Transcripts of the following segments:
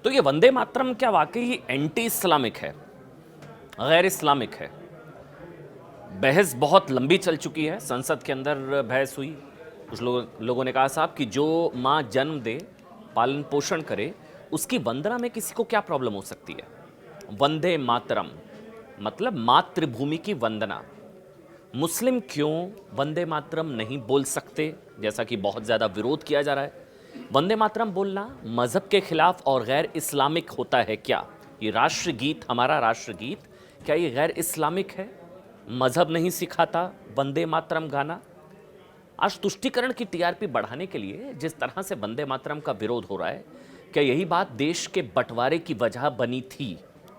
तो ये वंदे मातरम क्या वाकई एंटी इस्लामिक है, गैर इस्लामिक है? बहस बहुत लंबी चल चुकी है, संसद के अंदर बहस हुई। कुछ लोगों ने कहा साहब कि जो माँ जन्म दे, पालन पोषण करे, उसकी वंदना में किसी को क्या प्रॉब्लम हो सकती है? वंदे मातरम मतलब मातृभूमि की वंदना। मुस्लिम क्यों वंदे मातरम नहीं बोल सकते, जैसा कि बहुत ज़्यादा विरोध किया जा रहा है? वंदे मातरम बोलना मज़हब के खिलाफ और गैर इस्लामिक होता है क्या? ये राष्ट्रगीत, हमारा राष्ट्रगीत, क्या ये गैर इस्लामिक है? मज़हब नहीं सिखाता वंदे मातरम गाना? आज तुष्टीकरण की टीआरपी बढ़ाने के लिए जिस तरह से वंदे मातरम का विरोध हो रहा है, क्या यही बात देश के बंटवारे की वजह बनी थी,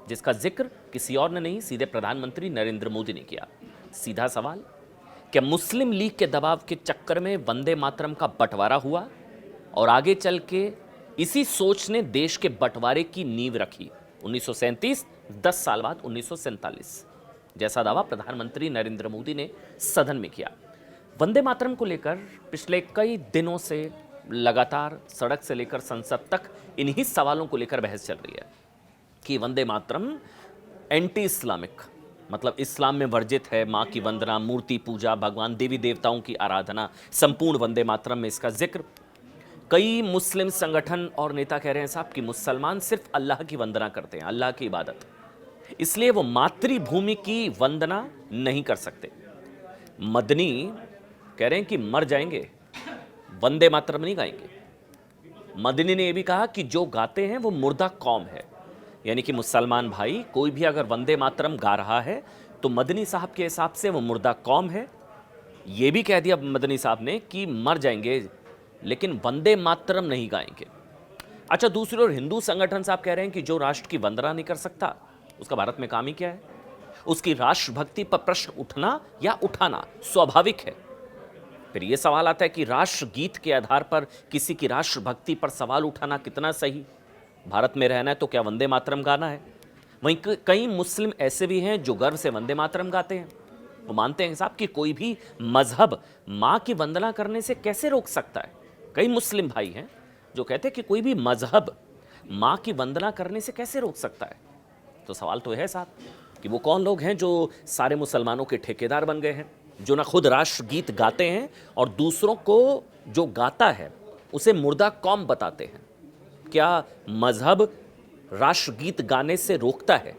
जिसका जिक्र किसी और ने नहीं, सीधे प्रधानमंत्री नरेंद्र मोदी ने किया? सीधा सवाल, क्या मुस्लिम लीग के दबाव के चक्कर में वंदे मातरम का बंटवारा हुआ और आगे चल के इसी सोच ने देश के बंटवारे की नींव रखी? 1937, 10 साल बाद 1947, जैसा दावा प्रधानमंत्री नरेंद्र मोदी ने सदन में किया। वंदे मातरम को लेकर पिछले कई दिनों से लगातार सड़क से लेकर संसद तक इन्हीं सवालों को लेकर बहस चल रही है कि वंदे मातरम एंटी इस्लामिक, मतलब इस्लाम में वर्जित है, माँ की वंदना, मूर्ति पूजा, भगवान देवी देवताओं की आराधना, संपूर्ण वंदे मातरम में इसका जिक्र। कई मुस्लिम संगठन और नेता कह रहे हैं साहब कि मुसलमान सिर्फ अल्लाह की वंदना करते हैं, अल्लाह की इबादत, इसलिए वो मातृभूमि की वंदना नहीं कर सकते। मदनी कह रहे हैं कि मर जाएंगे, वंदे मातरम नहीं गाएंगे। मदनी ने यह भी कहा कि जो गाते हैं वो मुर्दा कौम है, यानी कि मुसलमान भाई कोई भी अगर वंदे मातरम गा रहा है तो मदनी साहब के हिसाब से वो मुर्दा कौम है। ये भी कह दिया मदनी साहब ने कि मर जाएंगे लेकिन वंदे मातरम नहीं गाएंगे। अच्छा, दूसरी ओर हिंदू संगठन साहब कह रहे हैं कि जो राष्ट्र की वंदना नहीं कर सकता उसका भारत में काम ही क्या है? उसकी राष्ट्रभक्ति पर प्रश्न उठना या उठाना स्वाभाविक है। फिर यह सवाल आता है कि राष्ट्रगीत के आधार पर किसी की राष्ट्रभक्ति पर सवाल उठाना कितना सही? भारत में रहना है तो क्या वंदे मातरम गाना है? वहीं कई मुस्लिम ऐसे भी हैं जो गर्व से वंदे मातरम गाते हैं। वो मानते हैं साहब कि कोई भी मजहब माँ की वंदना करने से कैसे रोक सकता है। कई मुस्लिम भाई हैं जो कहते हैं कि कोई भी मजहब माँ की वंदना करने से कैसे रोक सकता है। तो सवाल तो है साहब कि वो कौन लोग हैं जो सारे मुसलमानों के ठेकेदार बन गए हैं, जो ना खुद राष्ट्रगीत गाते हैं और दूसरों को जो गाता है उसे मुर्दा कौम बताते हैं। क्या मजहब राष्ट्रगीत गाने से रोकता है?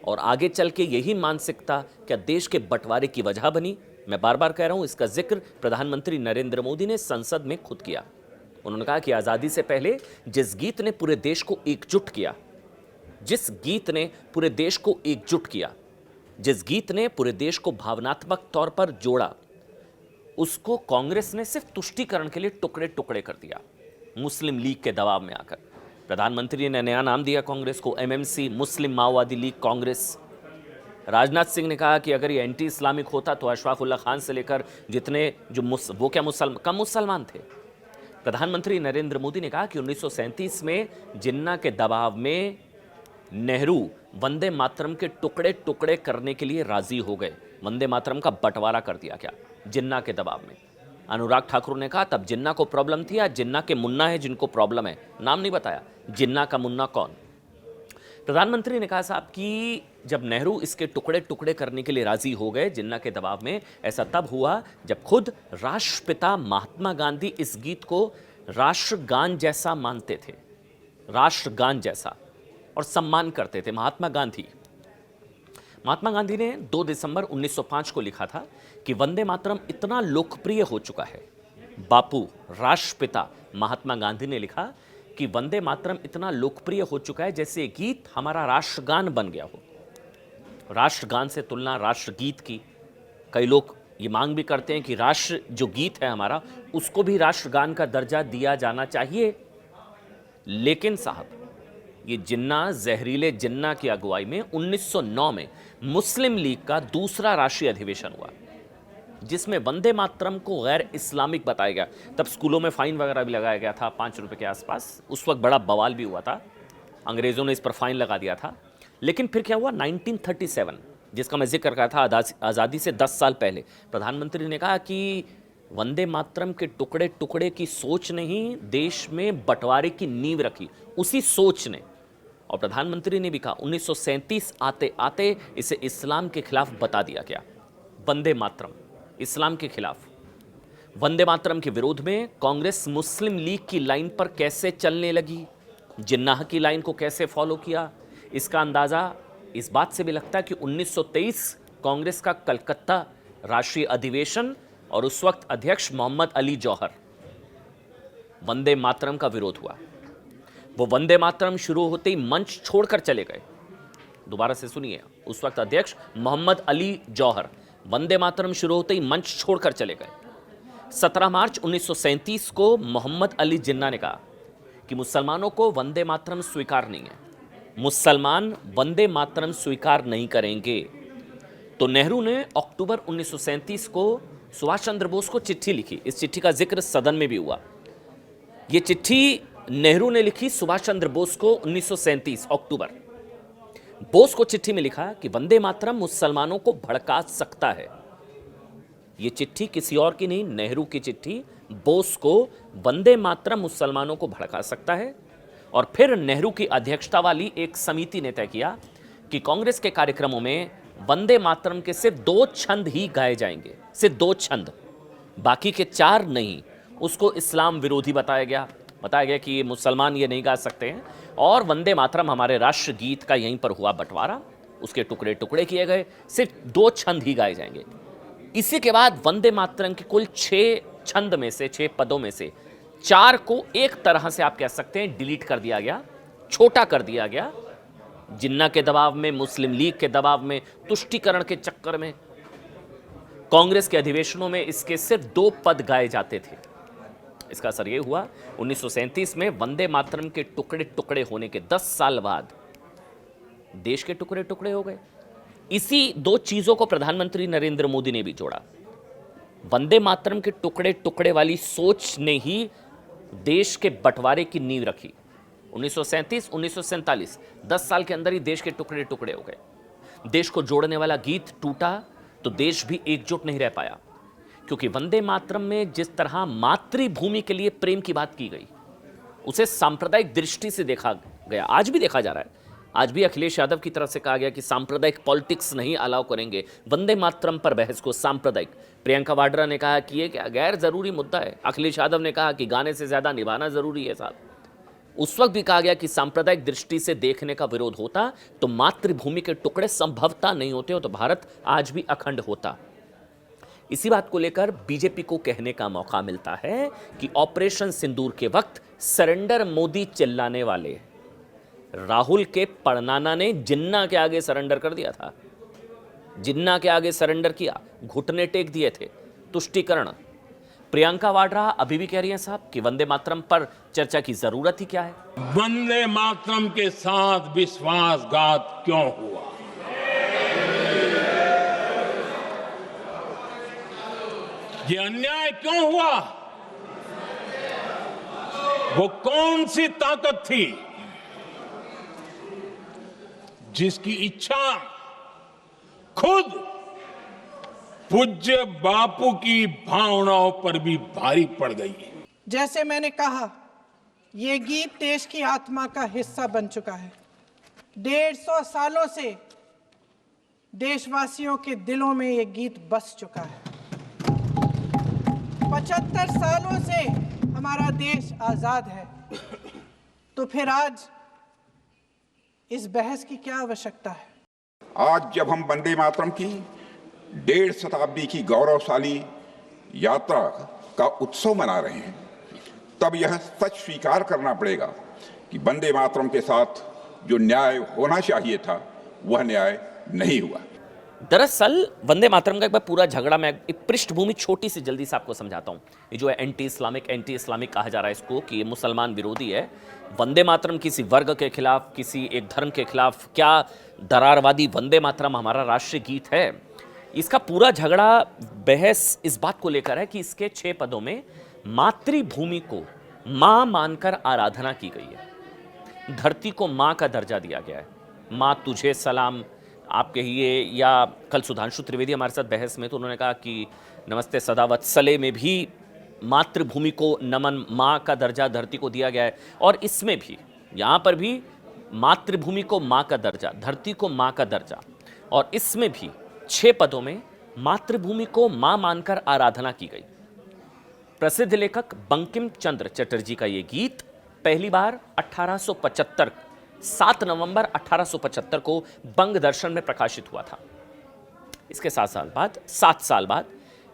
और आगे चल के यही मानसिकता क्या देश के बंटवारे की वजह बनी? मैं बार बार कह रहा हूं, इसका जिक्र प्रधानमंत्री नरेंद्र मोदी ने संसद में खुद किया। उन्होंने कहा कि आज़ादी से पहले जिस गीत ने पूरे देश को एकजुट किया, जिस गीत ने पूरे देश को एकजुट किया, जिस गीत ने पूरे देश को भावनात्मक तौर पर जोड़ा, उसको कांग्रेस ने सिर्फ तुष्टीकरण के लिए टुकड़े टुकड़े कर दिया, मुस्लिम लीग के दबाव में आकर। प्रधानमंत्री ने नया नाम दिया कांग्रेस को, एमएमसी, मुस्लिम माओवादी लीग कांग्रेस। राजनाथ सिंह ने कहा कि अगर ये एंटी इस्लामिक होता तो अशफाक उल्लाह खान से लेकर जितने जो वो क्या कम मुसलमान थे। प्रधानमंत्री नरेंद्र मोदी ने कहा कि 1937 में जिन्ना के दबाव में नेहरू वंदे मातरम के टुकड़े टुकड़े करने के लिए राजी हो गए, वंदे मातरम का बंटवारा कर दिया क्या जिन्ना के दबाव में। अनुराग ठाकुर ने कहा तब जिन्ना को प्रॉब्लम थी, आज जिन्ना के मुन्ना है जिनको प्रॉब्लम है। नाम नहीं बताया, जिन्ना का मुन्ना कौन। प्रधानमंत्री ने कहा साहब कि जब नेहरू इसके टुकड़े टुकड़े करने के लिए राजी हो गए जिन्ना के दबाव में, ऐसा तब हुआ जब खुद राष्ट्रपिता महात्मा गांधी इस गीत को राष्ट्रगान जैसा मानते थे, राष्ट्रगान जैसा, और सम्मान करते थे। महात्मा गांधी ने 2 दिसंबर 1905 को लिखा था कि वंदे मातरम इतना लोकप्रिय हो चुका है। बापू, राष्ट्रपिता महात्मा गांधी ने लिखा कि वंदे मातरम इतना लोकप्रिय हो चुका है जैसे ये गीत हमारा राष्ट्रगान बन गया हो। राष्ट्रगान से तुलना राष्ट्रगीत की। कई लोग ये मांग भी करते हैं कि राष्ट्र जो गीत है हमारा, उसको भी राष्ट्रगान का दर्जा दिया जाना चाहिए। लेकिन साहब, ये जिन्ना, जहरीले जिन्ना की अगुवाई में 1909 में मुस्लिम लीग का दूसरा राष्ट्रीय अधिवेशन हुआ जिसमें वंदे मातरम को गैर इस्लामिक बताया गया। तब स्कूलों में फाइन वगैरह भी लगाया गया था, 5 रुपए के आसपास। उस वक्त बड़ा बवाल भी हुआ था, अंग्रेज़ों ने इस पर फाइन लगा दिया था। लेकिन फिर क्या हुआ, 1937, जिसका मैं जिक्र कर था, आज़ादी से 10 साल पहले, प्रधानमंत्री ने कहा कि वंदे मातरम के टुकड़े टुकड़े की सोच ने ही देश में बंटवारे की नींव रखी, उसी सोच ने। और प्रधानमंत्री ने भी कहा 1937 आते आते इसे इस्लाम के खिलाफ बता दिया गया। वंदे मातरम इस्लाम के खिलाफ। वंदे मातरम के विरोध में कांग्रेस मुस्लिम लीग की लाइन पर कैसे चलने लगी, जिन्नाह की लाइन को कैसे फॉलो किया, इसका अंदाजा इस बात से भी लगता है कि 1923 कांग्रेस का कलकत्ता राष्ट्रीय अधिवेशन और उस वक्त अध्यक्ष मोहम्मद अली जौहर, वंदे मातरम का विरोध हुआ। वो वंदे मातरम शुरू होते ही मंच छोड़कर चले गए। दोबारा से सुनिए, उस वक्त अध्यक्ष मोहम्मद अली जौहर वंदे मातरम शुरू होते ही मंच छोड़कर चले गए। 17 मार्च 1937 को मोहम्मद अली जिन्ना ने कहा कि मुसलमानों को वंदे मातरम स्वीकार नहीं है, मुसलमान वंदे मातरम स्वीकार नहीं करेंगे। तो नेहरू ने अक्टूबर 1937 को सुभाष चंद्र बोस को चिट्ठी लिखी। इस चिट्ठी का जिक्र सदन में भी हुआ। यह चिट्ठी नेहरू ने लिखी सुभाष चंद्र बोस को 1937 अक्टूबर। बोस को चिट्ठी में लिखा कि वंदे मातरम मुसलमानों को भड़का सकता है। यह चिट्ठी किसी और की नहीं, नेहरू की चिट्ठी बोस को, वंदे मातरम मुसलमानों को भड़का सकता है। और फिर नेहरू की अध्यक्षता वाली एक समिति ने तय किया कि कांग्रेस के कार्यक्रमों में वंदे मातरम के सिर्फ 2 छंद ही गाए जाएंगे, सिर्फ 2 छंद, बाकी के 4 नहीं। उसको इस्लाम विरोधी बताया गया कि मुसलमान ये नहीं गा सकते हैं। और वंदे मातरम हमारे राष्ट्र गीत का यहीं पर हुआ बंटवारा, उसके टुकड़े टुकड़े किए गए, सिर्फ 2 छंद ही गाए जाएंगे। इसी के बाद वंदे मातरम के कुल 6 छंद में से, 6 पदों में से 4 को एक तरह से आप कह सकते हैं डिलीट कर दिया गया, छोटा कर दिया गया। जिन्ना के दबाव में, मुस्लिम लीग के दबाव में, तुष्टीकरण के चक्कर में कांग्रेस के अधिवेशनों में इसके सिर्फ 2 पद गाए जाते थे। इसका असर यह हुआ 1937 में वंदे मातरम के टुकड़े टुकड़े होने के 10 साल बाद देश के टुकड़े टुकड़े हो गए। इसी 2 चीजों को प्रधानमंत्री नरेंद्र मोदी ने भी जोड़ा। वंदे मातरम के टुकड़े टुकड़े वाली सोच ने ही देश के बंटवारे की नींव रखी। 1937 1947 10 साल के अंदर ही देश के टुकड़े टुकड़े हो गए। देश को जोड़ने वाला गीत टूटा तो देश भी एकजुट नहीं रह पाया, क्योंकि वंदे मातरम में जिस तरह मातृभूमि के लिए प्रेम की बात की गई, उसे सांप्रदायिक दृष्टि से देखा गया, आज भी देखा जा रहा है। आज भी अखिलेश यादव की तरफ से कहा गया कि सांप्रदायिक पॉलिटिक्स नहीं अलाउ करेंगे, वंदे मातरम पर बहस को सांप्रदायिक। प्रियंका वाड्रा ने कहा कि ये क्या गैर जरूरी मुद्दा है। अखिलेश यादव ने कहा कि गाने से ज्यादा निभाना जरूरी है साहब। उस वक्त भी कहा गया कि सांप्रदायिक दृष्टि से देखने का विरोध होता तो मातृभूमि के टुकड़े संभवतः नहीं होते हो, तो भारत आज भी अखंड होता। इसी बात को लेकर बीजेपी को कहने का मौका मिलता है कि ऑपरेशन सिंदूर के वक्त सरेंडर मोदी चिल्लाने वाले राहुल के पड़नाना ने जिन्ना के आगे सरेंडर कर दिया था। जिन्ना के आगे सरेंडर किया, घुटने टेक दिए थे, तुष्टीकरण। प्रियंका वाड्रा अभी भी कह रही हैं साहब कि वंदे मातरम पर चर्चा की जरूरत ही क्या है। वंदे मातरम के साथ विश्वासघात क्यों हुआ? ये अन्याय क्यों हुआ? वो कौन सी ताकत थी जिसकी इच्छा खुद पूज्य बापू की भावनाओं पर भी भारी पड़ गई? जैसे मैंने कहा, ये गीत देश की आत्मा का हिस्सा बन चुका है। 150 सालों से देशवासियों के दिलों में ये गीत बस चुका है। 75 सालों से हमारा देश आजाद है, तो फिर आज इस बहस की क्या आवश्यकता है? आज जब हम वंदे मातरम की 1.5 शताब्दी की गौरवशाली यात्रा का उत्सव मना रहे हैं, तब यह सच स्वीकार करना पड़ेगा कि वंदे मातरम के साथ जो न्याय होना चाहिए था वह न्याय नहीं हुआ। दरअसल वंदे मातरम का एक बार पूरा झगड़ा, मैं एक पृष्ठभूमि छोटी सी जल्दी से आपको समझाता हूँ। ये जो है एंटी इस्लामिक कहा जा रहा है इसको, कि ये मुसलमान विरोधी है। वंदे मातरम किसी वर्ग के खिलाफ, किसी एक धर्म के खिलाफ, क्या दरारवादी वंदे मातरम हमारा राष्ट्रीय गीत है। इसका पूरा झगड़ा, बहस इस बात को लेकर है कि इसके 6 पदों में मातृभूमि को माँ मानकर आराधना की गई है। धरती को माँ का दर्जा दिया गया है। माँ तुझे सलाम, आप कहिए, या कल सुधांशु त्रिवेदी हमारे साथ बहस में, तो उन्होंने कहा कि नमस्ते सदावत्सले में भी मातृभूमि को नमन, माँ का दर्जा धरती को दिया गया है, और इसमें भी, यहाँ पर भी मातृभूमि को माँ का दर्जा, धरती को माँ का दर्जा, और इसमें भी 6 पदों में मातृभूमि को माँ मानकर आराधना की गई। प्रसिद्ध लेखक बंकिम चंद्र चटर्जी का ये गीत पहली बार 1875, 7 नवंबर 1875 को बंग दर्शन में प्रकाशित हुआ था। इसके 7 साल बाद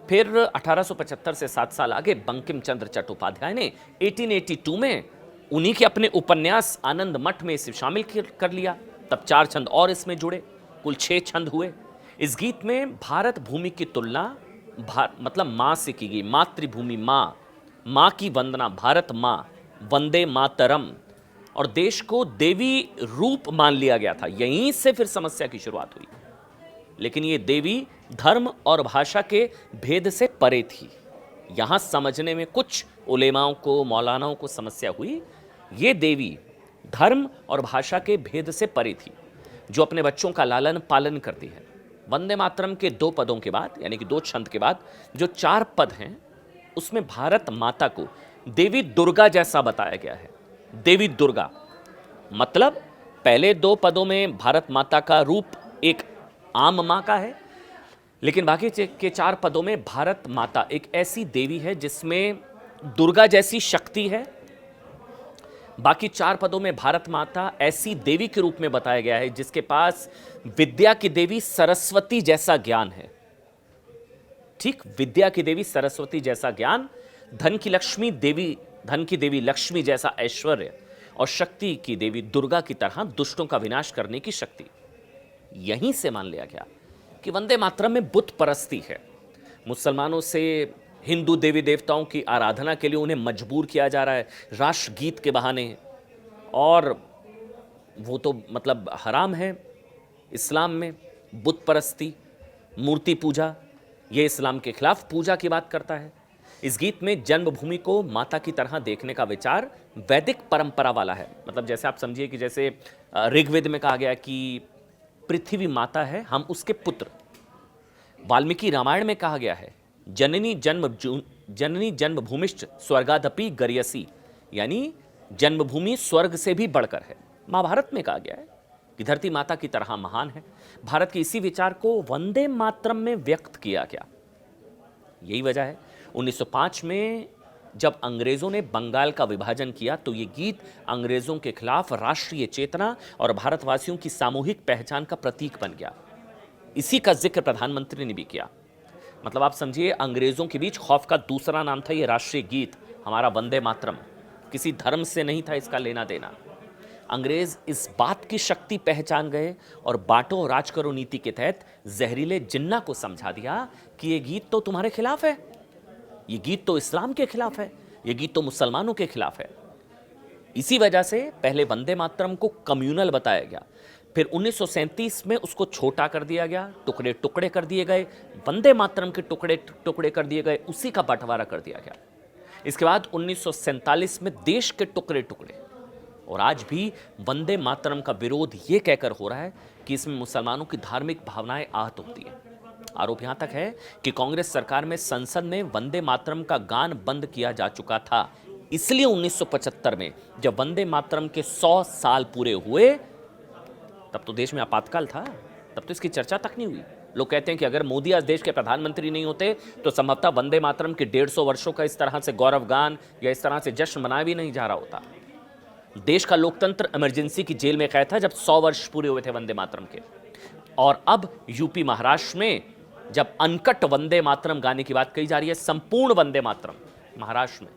फिर 1875 से 7 साल आगे बंकिम चंद्र चट्टोपाध्याय ने 1882 में उन्हीं के अपने उपन्यास आनंद मठ में इसे शामिल कर लिया। तब 4 छंद और इसमें जुड़े, कुल 6 छंद हुए। इस गीत में भारत भूमि की तुलना मतलब माँ से की गई। मातृभूमि माँ, माँ की वंदना, भारत माँ, वंदे मातरम, और देश को देवी रूप मान लिया गया था। यहीं से फिर समस्या की शुरुआत हुई। लेकिन ये देवी धर्म और भाषा के भेद से परे थी। यहां समझने में कुछ उलेमाओं को, मौलानाओं को समस्या हुई। ये देवी धर्म और भाषा के भेद से परे थी, जो अपने बच्चों का लालन पालन करती है। वंदे मातरम के 2 पदों के बाद, यानी कि 2 छंद के बाद जो 4 पद हैं, उसमें भारत माता को देवी दुर्गा जैसा बताया गया है। देवी दुर्गा मतलब पहले 2 पदों में भारत माता का रूप एक आम माँ का है, लेकिन बाकी के 4 पदों में भारत माता एक ऐसी देवी है जिसमें दुर्गा जैसी शक्ति है। बाकी 4 पदों में भारत माता ऐसी देवी के रूप में बताया गया है जिसके पास विद्या की देवी सरस्वती जैसा ज्ञान है। ठीक, विद्या की देवी सरस्वती जैसा ज्ञान, धन की देवी लक्ष्मी जैसा ऐश्वर्य, और शक्ति की देवी दुर्गा की तरह दुष्टों का विनाश करने की शक्ति। यहीं से मान लिया गया कि वंदे मातरम में बुत परस्ती है। मुसलमानों से हिंदू देवी देवताओं की आराधना के लिए उन्हें मजबूर किया जा रहा है राष्ट्र गीत के बहाने, और वो तो मतलब हराम है इस्लाम में। बुत परस्ती, मूर्ति पूजा, ये इस्लाम के खिलाफ पूजा की बात करता है। इस गीत में जन्मभूमि को माता की तरह देखने का विचार वैदिक परंपरा वाला है। मतलब जैसे आप समझिए कि जैसे ऋग्वेद में कहा गया कि पृथ्वी माता है, हम उसके पुत्र। वाल्मीकि रामायण में कहा गया है जननी जन्मभूमिश्च स्वर्गादपि गर्यसी, यानी जन्मभूमि स्वर्ग से भी बढ़कर है। महाभारत में कहा गया है कि धरती माता की तरह महान है। भारत के इसी विचार को वंदे मातरम में व्यक्त किया गया। यही वजह है 1905 में जब अंग्रेजों ने बंगाल का विभाजन किया तो ये गीत अंग्रेजों के खिलाफ राष्ट्रीय चेतना और भारतवासियों की सामूहिक पहचान का प्रतीक बन गया। इसी का जिक्र प्रधानमंत्री ने भी किया। मतलब आप समझिए, अंग्रेजों के बीच खौफ का दूसरा नाम था ये राष्ट्रीय गीत, हमारा वंदे मातरम। किसी धर्म से नहीं था इसका लेना देना। अंग्रेज इस बात की शक्ति पहचान गए और बांटो और राज करो नीति के तहत जहरीले जिन्ना को समझा दिया कि ये गीत तो तुम्हारे खिलाफ है, ये गीत तो इस्लाम के खिलाफ है, ये गीत तो मुसलमानों के खिलाफ है। इसी वजह से पहले वंदे मातरम को कम्युनल बताया गया, फिर 1937 में उसको छोटा कर दिया गया, टुकड़े टुकड़े कर दिए गए, वंदे मातरम के टुकड़े टुकड़े कर दिए गए, उसी का बंटवारा कर दिया गया। इसके बाद 1947 में देश के टुकड़े टुकड़े, और आज भी वंदे मातरम का विरोध ये कहकर हो रहा है कि इसमें मुसलमानों की धार्मिक भावनाएं आहत होती हैं। आरोप यहां तक है कि कांग्रेस सरकार में संसद में वंदे मातरम का गान बंद किया जा चुका था। इसलिए 1975 में जब वंदे मातरम के 100 साल पूरे हुए, तब तो देश में आपातकाल था, तब तो इसकी चर्चा तक नहीं हुई। लोग कहते हैं कि अगर मोदी आज देश के प्रधानमंत्री नहीं होते तो संभवतः वंदे मातरम के 150 वर्षों का इस तरह से गौरव गान या इस तरह से जश्न मनाया भी नहीं जा रहा होता। देश का लोकतंत्र इमरजेंसी की जेल में कैद था जब 100 वर्ष पूरे हुए थे वंदे मातरम के। और अब यूपी महाराष्ट्र में जब अनकट वंदे मातरम गाने की बात कही जा रही है, संपूर्ण वंदे मातरम महाराष्ट्र में,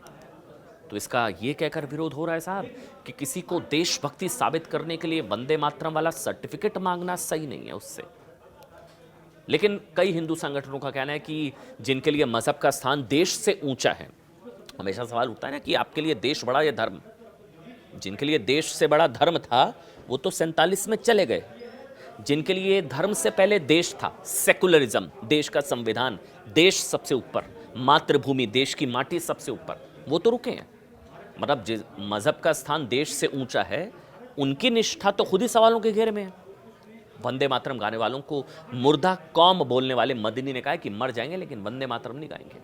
तो इसका ये कहकर विरोध हो रहा है साहब कि किसी को देशभक्ति साबित करने के लिए वंदे मातरम वाला सर्टिफिकेट मांगना सही नहीं है उससे। लेकिन कई हिंदू संगठनों का कहना है कि जिनके लिए मजहब का स्थान देश से ऊंचा है, हमेशा सवाल उठता है ना कि आपके लिए देश बड़ा या धर्म। जिनके लिए देश से बड़ा धर्म था वो तो 47 में चले गए। जिनके लिए धर्म से पहले देश था, सेकुलरिज्म, देश का संविधान, देश सबसे ऊपर, मातृभूमि, देश की माटी सबसे ऊपर, वो तो रुके हैं। मतलब जिस मजहब का स्थान देश से ऊंचा है, उनकी निष्ठा तो खुद ही सवालों के घेरे में है। वंदे मातरम गाने वालों को मुर्दा कौम बोलने वाले मदनी ने कहा कि मर जाएंगे लेकिन वंदे मातरम नहीं गाएंगे।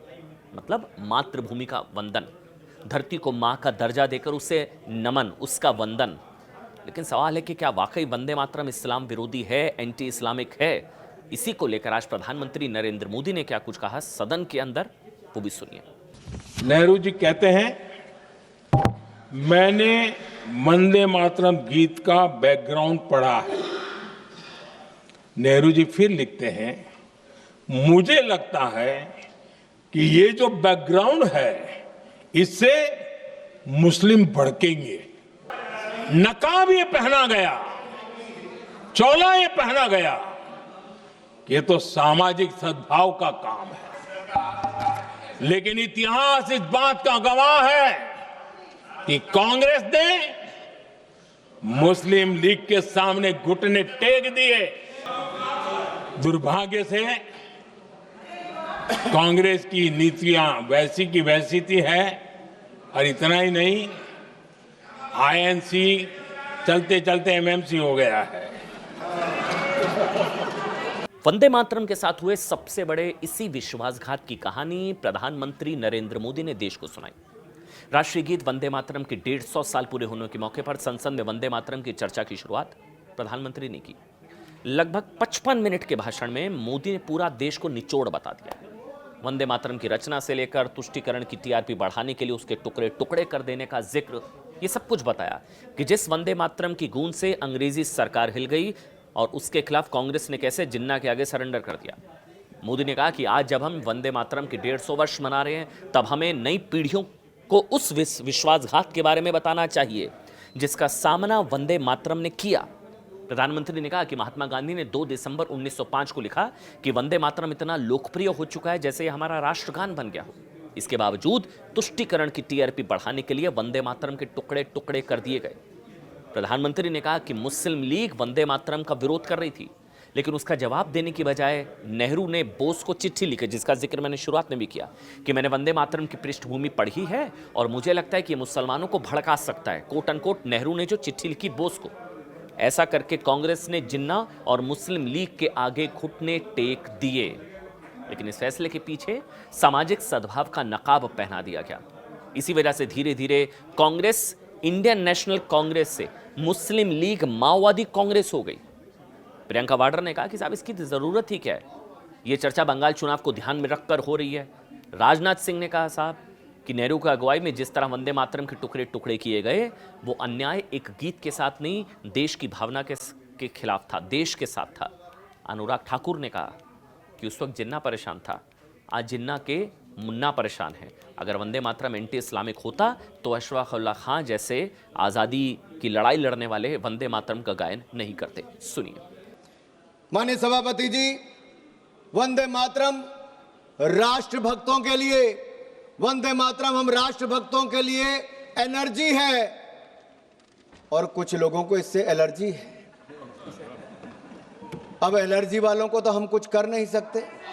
मतलब मातृभूमि का वंदन, धरती को माँ का दर्जा देकर उसे नमन, उसका वंदन। लेकिन सवाल है कि क्या वाकई वंदे मातरम इस्लाम विरोधी है, एंटी इस्लामिक है? इसी को लेकर आज प्रधानमंत्री नरेंद्र मोदी ने क्या कुछ कहा सदन के अंदर, वो भी सुनिए। नेहरू जी कहते हैं, मैंने वंदे मातरम गीत का बैकग्राउंड पढ़ा है। नेहरू जी फिर लिखते हैं, मुझे लगता है कि ये जो बैकग्राउंड है इससे मुस्लिम भड़केंगे। नकाब ये पहना गया, चोला ये पहना गया, ये तो सामाजिक सद्भाव का काम है। लेकिन इतिहास इस बात का गवाह है कि कांग्रेस ने मुस्लिम लीग के सामने घुटने टेक दिए। दुर्भाग्य से कांग्रेस की नीतियां वैसी की वैसी थी है, और इतना ही नहीं, आईएनसी चलते चलते एमएमसी हो गया है। वंदे मातरम के साथ हुए सबसे बड़े इसी विश्वासघात की कहानी प्रधानमंत्री नरेंद्र मोदी ने देश को सुनाई। राष्ट्रीय गीत वंदे मातरम के 150 साल पूरे होने के मौके पर संसद में वंदे मातरम की चर्चा की शुरुआत प्रधानमंत्री ने की। लगभग 55 मिनट के भाषण में मोदी ने पूरा देश को निचोड़ बता दिया। वंदे मातरम की रचना से लेकर तुष्टीकरण की टीआरपी बढ़ाने के लिए उसके टुकड़े टुकड़े कर देने का जिक्र, ये सब कुछ बताया कि जिस वंदे मातरम की गूंज से अंग्रेजी सरकार हिल गई और उसके खिलाफ कांग्रेस ने कैसे जिन्ना के आगे सरेंडर कर दिया। मोदी ने कहा कि आज जब हम वंदे मातरम के 150 वर्ष मना रहे हैं, तब हमें नई पीढ़ियों को उस विश्वासघात के बारे में बताना चाहिए जिसका सामना वंदे मातरम ने किया। प्रधानमंत्री ने कहा कि महात्मा गांधी ने 2 दिसंबर 1905 को लिखा कि वंदे मातरम इतना लोकप्रिय हो चुका है जैसे हमारा राष्ट्रगान बन गया हो। इसके बावजूद तुष्टीकरण की टीआरपी बढ़ाने के लिए वंदे मातरम के टुकड़े टुकड़े कर दिए गए। प्रधानमंत्री ने कहा कि मुस्लिम लीग वंदे मातरम का विरोध कर रही थी, लेकिन उसका जवाब देने की बजाय नेहरू ने बोस को चिट्ठी लिखी, जिसका जिक्र मैंने शुरुआत में भी किया कि मैंने वंदे मातरम की पृष्ठभूमि पढ़ी है और मुझे लगता है कि मुसलमानों को भड़का सकता है। कोट अनकोट नेहरू ने जो चिट्ठी लिखी बोस को। ऐसा करके कांग्रेस ने जिन्ना और मुस्लिम लीग के आगे घुटने टेक दिए। लेकिन इस फैसले के पीछे सामाजिक सद्भाव का नकाब पहना दिया गया। इसी वजह से धीरे धीरे कांग्रेस इंडियन नेशनल कांग्रेस से मुस्लिम लीग माओवादी कांग्रेस हो गई। प्रियंका वाड्रा ने कहा कि साहब इसकी जरूरत ही क्या है, यह चर्चा बंगाल चुनाव को ध्यान में रखकर हो रही है। राजनाथ सिंह ने कहा साहब कि नेहरू की अगुवाई में जिस तरह वंदे मातरम के टुकड़े टुकड़े किए गए, वो अन्याय एक गीत के साथ नहीं, देश की भावना के खिलाफ था, देश के साथ था। अनुराग ठाकुर ने कहा कि उस वक्त जिन्ना परेशान था, आज जिन्ना के मुन्ना परेशान है। अगर वंदे मातरम एंटी इस्लामिक होता तो अशफाक उल्लाह खां जैसे आज़ादी की लड़ाई लड़ने वाले वंदे मातरम का गायन नहीं करते। सुनिए। माननीय सभापति जी, वंदे मातरम राष्ट्रभक्तों के लिए, वंदे मातरम हम राष्ट्रभक्तों के लिए एनर्जी है, और कुछ लोगों को इससे एलर्जी है। अब एलर्जी वालों को तो हम कुछ कर नहीं सकते।